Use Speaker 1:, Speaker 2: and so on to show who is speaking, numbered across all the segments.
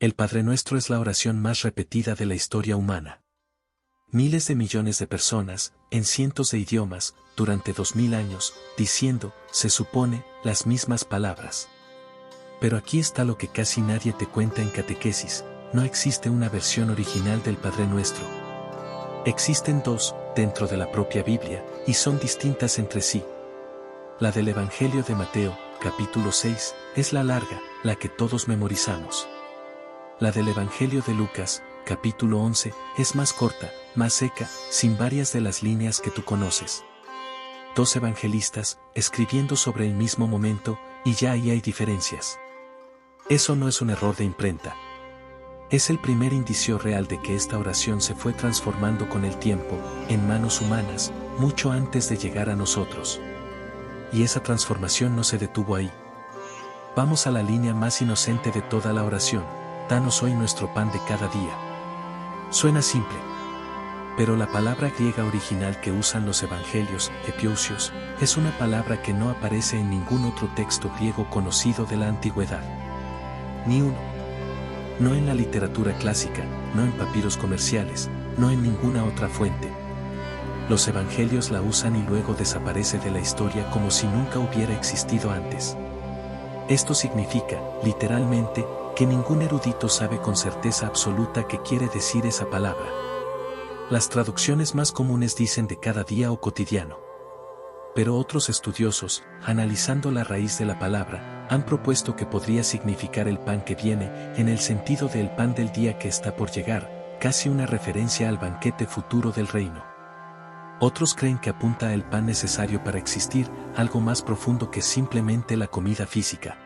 Speaker 1: El Padre Nuestro es la oración más repetida de la historia humana. Miles de millones de personas, en cientos de idiomas, durante 2000 años, diciendo, se supone, las mismas palabras. Pero aquí está lo que casi nadie te cuenta en catequesis: no existe una versión original del Padre Nuestro. Existen dos, dentro de la propia Biblia, y son distintas entre sí. La del Evangelio de Mateo, capítulo 6, es la larga, la que todos memorizamos. La del Evangelio de Lucas, capítulo 11, es más corta, más seca, sin varias de las líneas que tú conoces. Dos evangelistas, escribiendo sobre el mismo momento, y ya ahí hay diferencias. Eso no es un error de imprenta. Es el primer indicio real de que esta oración se fue transformando con el tiempo, en manos humanas, mucho antes de llegar a nosotros. Y esa transformación no se detuvo ahí. Vamos a la línea más inocente de toda la oración: danos hoy nuestro pan de cada día. Suena simple. Pero la palabra griega original que usan los evangelios, epiousios, es una palabra que no aparece en ningún otro texto griego conocido de la antigüedad. Ni uno. No en la literatura clásica, no en papiros comerciales, no en ninguna otra fuente. Los evangelios la usan y luego desaparece de la historia como si nunca hubiera existido antes. Esto significa, literalmente, que ningún erudito sabe con certeza absoluta qué quiere decir esa palabra. Las traducciones más comunes dicen de cada día o cotidiano. Pero otros estudiosos, analizando la raíz de la palabra, han propuesto que podría significar el pan que viene, en el sentido del pan del día que está por llegar, casi una referencia al banquete futuro del reino. Otros creen que apunta al pan necesario para existir, algo más profundo que simplemente la comida física.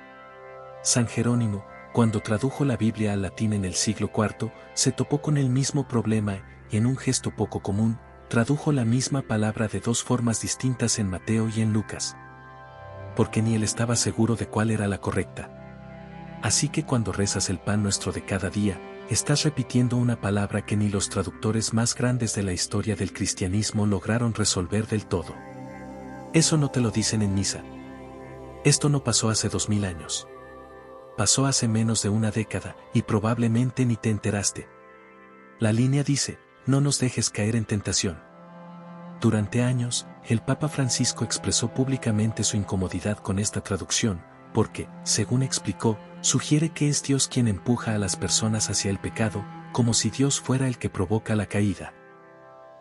Speaker 1: San Jerónimo, cuando tradujo la Biblia al latín en el siglo IV, se topó con el mismo problema y, en un gesto poco común, tradujo la misma palabra de dos formas distintas en Mateo y en Lucas. Porque ni él estaba seguro de cuál era la correcta. Así que cuando rezas el pan nuestro de cada día, estás repitiendo una palabra que ni los traductores más grandes de la historia del cristianismo lograron resolver del todo. Eso no te lo dicen en misa. Esto no pasó hace 2000 años. Pasó hace menos de una década, y probablemente ni te enteraste. La línea dice: no nos dejes caer en tentación. Durante años, el Papa Francisco expresó públicamente su incomodidad con esta traducción, porque, según explicó, sugiere que es Dios quien empuja a las personas hacia el pecado, como si Dios fuera el que provoca la caída.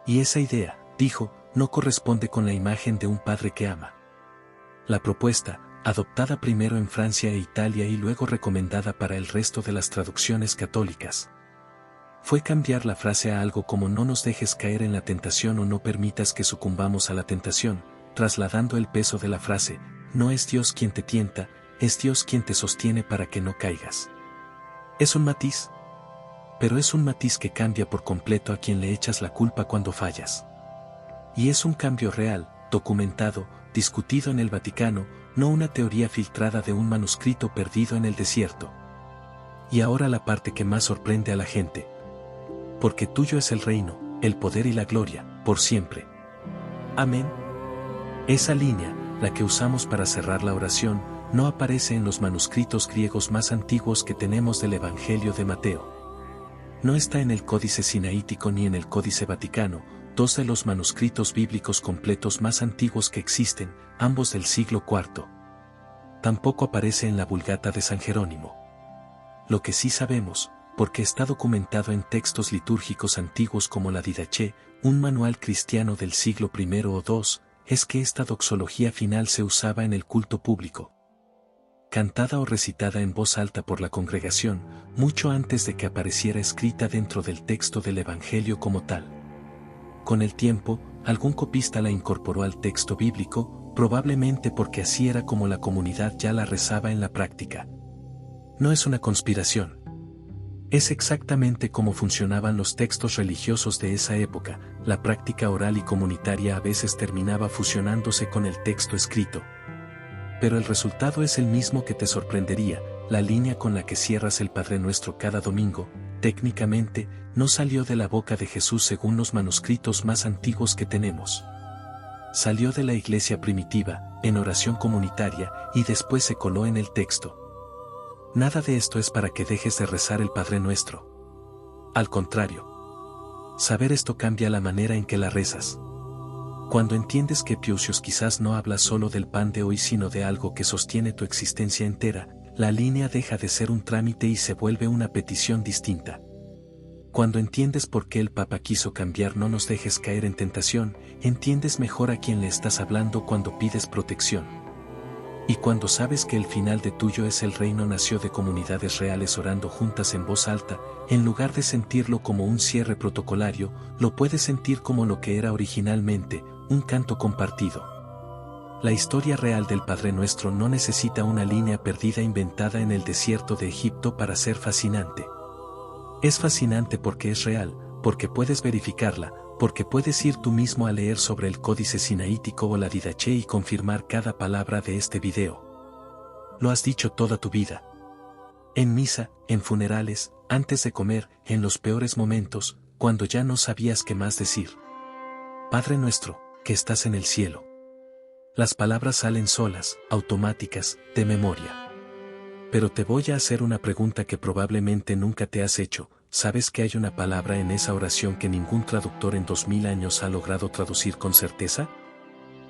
Speaker 1: Y esa idea, dijo, no corresponde con la imagen de un padre que ama. La propuesta, adoptada primero en Francia e Italia y luego recomendada para el resto de las traducciones católicas, fue cambiar la frase a algo como no nos dejes caer en la tentación o no permitas que sucumbamos a la tentación, trasladando el peso de la frase: no es Dios quien te tienta, es Dios quien te sostiene para que no caigas. Es un matiz. Pero es un matiz que cambia por completo a quien le echas la culpa cuando fallas. Y es un cambio real, documentado, discutido en el Vaticano, no una teoría filtrada de un manuscrito perdido en el desierto. Y ahora la parte que más sorprende a la gente. Porque tuyo es el reino, el poder y la gloria, por siempre. Amén. Esa línea, la que usamos para cerrar la oración, no aparece en los manuscritos griegos más antiguos que tenemos del Evangelio de Mateo. No está en el Códice Sinaítico ni en el Códice Vaticano, dos de los manuscritos bíblicos completos más antiguos que existen, ambos del siglo IV. Tampoco aparece en la Vulgata de San Jerónimo. Lo que sí sabemos, porque está documentado en textos litúrgicos antiguos como la Didache, un manual cristiano del siglo I o II, es que esta doxología final se usaba en el culto público, cantada o recitada en voz alta por la congregación, mucho antes de que apareciera escrita dentro del texto del Evangelio como tal. Con el tiempo, algún copista la incorporó al texto bíblico, probablemente porque así era como la comunidad ya la rezaba en la práctica. No es una conspiración. Es exactamente como funcionaban los textos religiosos de esa época: la práctica oral y comunitaria a veces terminaba fusionándose con el texto escrito. Pero el resultado es el mismo que te sorprendería: la línea con la que cierras el Padre Nuestro cada domingo, técnicamente, no salió de la boca de Jesús según los manuscritos más antiguos que tenemos. Salió de la iglesia primitiva, en oración comunitaria, y después se coló en el texto. Nada de esto es para que dejes de rezar el Padre Nuestro. Al contrario. Saber esto cambia la manera en que la rezas. Cuando entiendes que Piusius quizás no habla solo del pan de hoy sino de algo que sostiene tu existencia entera, la línea deja de ser un trámite y se vuelve una petición distinta. Cuando entiendes por qué el Papa quiso cambiar no nos dejes caer en tentación, entiendes mejor a quién le estás hablando cuando pides protección. Y cuando sabes que el final de tuyo es el reino nació de comunidades reales orando juntas en voz alta, en lugar de sentirlo como un cierre protocolario, lo puedes sentir como lo que era originalmente, un canto compartido. La historia real del Padre Nuestro no necesita una línea perdida inventada en el desierto de Egipto para ser fascinante. Es fascinante porque es real, porque puedes verificarla, porque puedes ir tú mismo a leer sobre el Códice Sinaítico o la Didache y confirmar cada palabra de este video. Lo has dicho toda tu vida. En misa, en funerales, antes de comer, en los peores momentos, cuando ya no sabías qué más decir. Padre nuestro, que estás en el cielo. Las palabras salen solas, automáticas, de memoria. Pero te voy a hacer una pregunta que probablemente nunca te has hecho. ¿Sabes que hay una palabra en esa oración que ningún traductor en 2000 años ha logrado traducir con certeza?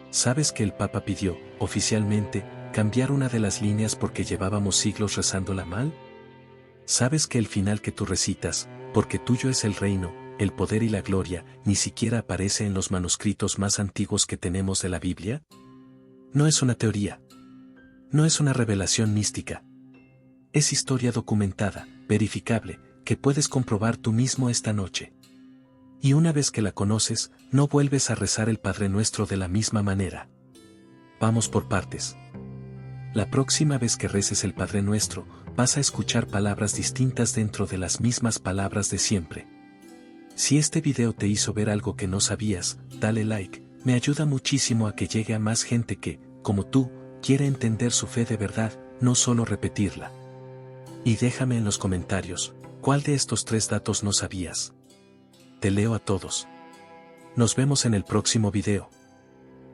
Speaker 1: ¿Sabes que el Papa pidió, oficialmente, cambiar una de las líneas porque llevábamos siglos rezándola mal? ¿Sabes que el final que tú recitas, porque tuyo es el reino, el poder y la gloria, ni siquiera aparece en los manuscritos más antiguos que tenemos de la Biblia? No es una teoría. No es una revelación mística. Es historia documentada, verificable, que puedes comprobar tú mismo esta noche. Y una vez que la conoces, no vuelves a rezar el Padre Nuestro de la misma manera. Vamos por partes. La próxima vez que reces el Padre Nuestro, vas a escuchar palabras distintas dentro de las mismas palabras de siempre. Si este video te hizo ver algo que no sabías, dale like, me ayuda muchísimo a que llegue a más gente que, como tú, quiere entender su fe de verdad, no solo repetirla. Y déjame en los comentarios, ¿cuál de estos 3 datos no sabías? Te leo a todos. Nos vemos en el próximo video.